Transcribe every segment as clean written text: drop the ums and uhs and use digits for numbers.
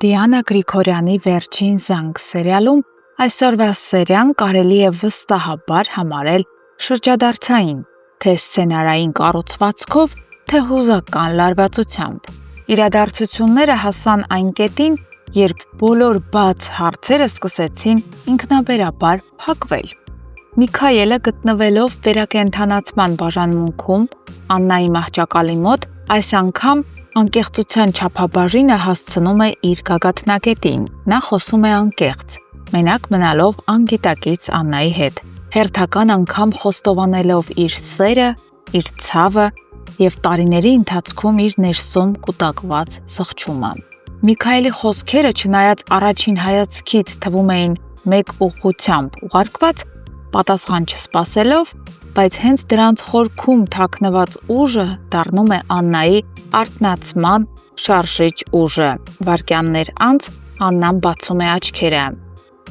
Դիանա Գրիգորյանի «Վերջին զանգ» սերիալում այսօրվա սերիան կարելի է վստահաբար համարել շրջադարձային, թե սցենարային կառուցվածքով, թե հուզական լարվածությամբ։ Իրադարձությունները հասան այն կետին, երբ բոլոր բաց հարցերը սկսեցին ինքնաբերաբար փակվել։ Միքայելը գտնվելով վերակենդանացման բաժանմունքում Աննայի մահճակալի մոտ, այս անգամ անկեղծության չափաբաժինը հասցնում է իր գագաթնակետին։ Նա խոսում է անկեղծ, մենակ մնալով անգիտակից Աննայի հետ, հերթական անգամ խոստովանելով իր սերը, իր ցավը և տարիների ընթացքում իր ներսում կուտակված զղջումը։ Միքայելի խոսքերը, չնայած առաջին հայացքից թվում էին մեկ ուղղությամբ ուղարկված, պատասխան չսպասելով, բայց հենց դրանց խորքում թաքնված ուժը դառնում է Աննայի արթնացման շարժիչ ուժը։ Վայրկյաններ անց Աննան բացում է աչքերը։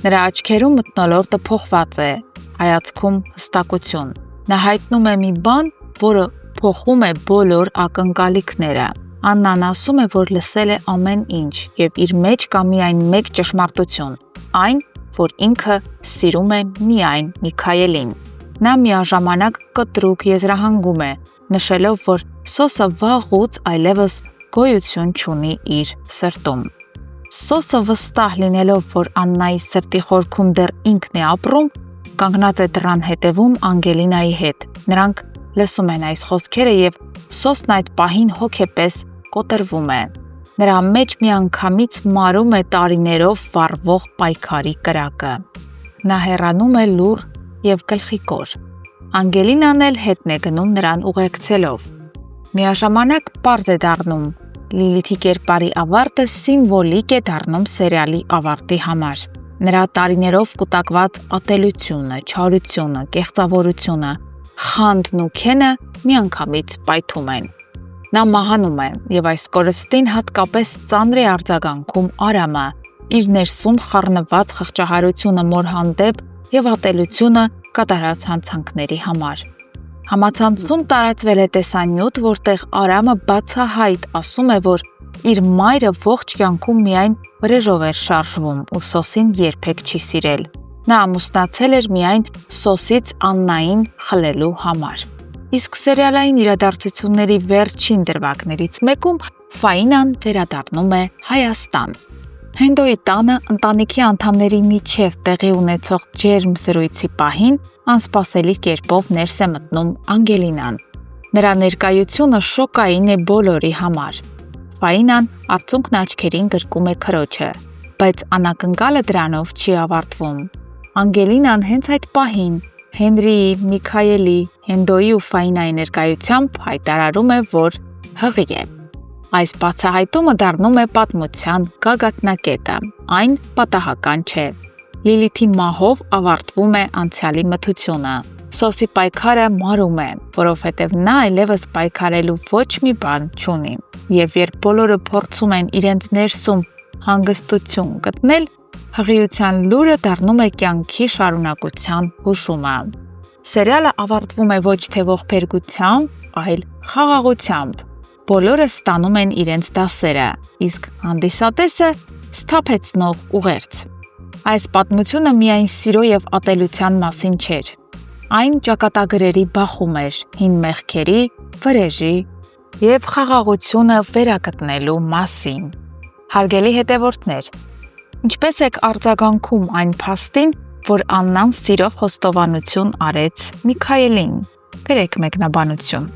Նրա աչքերում մթնոլորտը փոխված է, հայացքում հստակություն։ Նա հայտնում է մի բան, որը փոխում է բոլոր ակնկալիքները։ Աննան ասում է, որ լսել է ամեն ինչ և իր մեջ կա միայն մեկ ճշմարտություն, այն, որ ինքը սիրում է միայն Միքայելին։ Նա միաժամանակ կտրուկ եզրահանգում է, նշելով, որ Սոսը վաղուց այլևս գոյություն չունի իր սրտում։ Սոսը վստահ լինելով, որ Աննայի սրտի խորքում դեռ ինքն է ապրում, կանգնած է դռան հետևում Անգելինայի հետ։ Նրանք լսում են այս խոսքերը և Սոսն այդ պահին հոգեպես կոտրվում է։ Նրա մեջ միանգամից մարում է տարիներով վառվող պայքարի կրակը։ Նա հեռանում է լուռ և գլխիկոր։ Անգելինան էլ հետն է գնում նրան ուղեկցելով։ Միաժամանակ պարզ է դառնում, Լիլիթի կերպարի ավարտը սիմվոլիկ է դառնում սերիալի ավարտի համար։ Նրա տարիներով կուտակված ատելությունը, չարությունը, կեղծավորությունը, խանդն ու քենը միանգամից պայթում են։ Նա մահանում է և այս կորստին հատկապես ծանր է արձագանքում Արամը, իր ներսում խառնված խղճահարությունը մոր հանդեպ և ատելությունը կատարած հանցանքների համար։ Համացանցում տարածվել է տեսանյութ, որտեղ Արամը բացահայտ ասում է, որ իր մայրը ողջ կյանքում միայն վրեժով էր շարժվում ու Սոսին երբեք չի սիրել։ Նա ամուսնացել էր միայն Սոսից Աննային խլելու համար։ Իսկ սերիալային իրադարձությունների վերջին դրվագներից մեկում Ֆաինան վերադառնում է Հայաստան։ Հենդոյի տանը ընտանիքի անդամների միջև տեղի ունեցող ջերմ զրույցի պահին անսպասելի կերպով ներս է մտնում Անգելինան։ Նրա ներկայությունը շոկային է բոլորի համար։ Ֆաինան արցունքն աչքերին գրկում է քրոջը, բայց անակնկալը դրանով չի ավարտվում։ Անգելինան հենց այդ պահին Հենրիի, Միքայելի, Հենդոյի ու Ֆաինայի ներկայությամբ հայտարարում է, որ հղի է։ Այս բացահայտումը դառնում է պատմության գագաթնակետը։ Այն պատահական չէ։ Լիլիթի մահով ավարտվում է անցյալի մթությունը։ Սոսի պայքարը մարում է, որովհետև նա այլևս պայքարելու ոչ մի բան չունի։ Եվ երբ բոլորը փորձում են իրենց ներսում հանգստություն գտնել, հղիության լուրը դառնում է կյանքի շարունակության հուշումը։ Սերիալը ավարտվում է ոչ թե ողբերգությամբ, այլ խաղաղությամբ։ Բոլորը ստանում են իրենց դասերը, իսկ հանդիսատեսը սթափեցնող ուղերձ։ Այս պատմությունը միայն սիրո և ատելության մասին չէր։ Այն ճակատագրերի բախում էր հին մեղքերի, վրեժի և խաղաղությունը վերագտնելու մասին։ Հարգելի հետևորդներ, ինչպես եք արձագանքում այն փաստին, որ Աննան սիրով խոստովանություն արեց Միքայելին։ Գրեք մեկնաբանություն։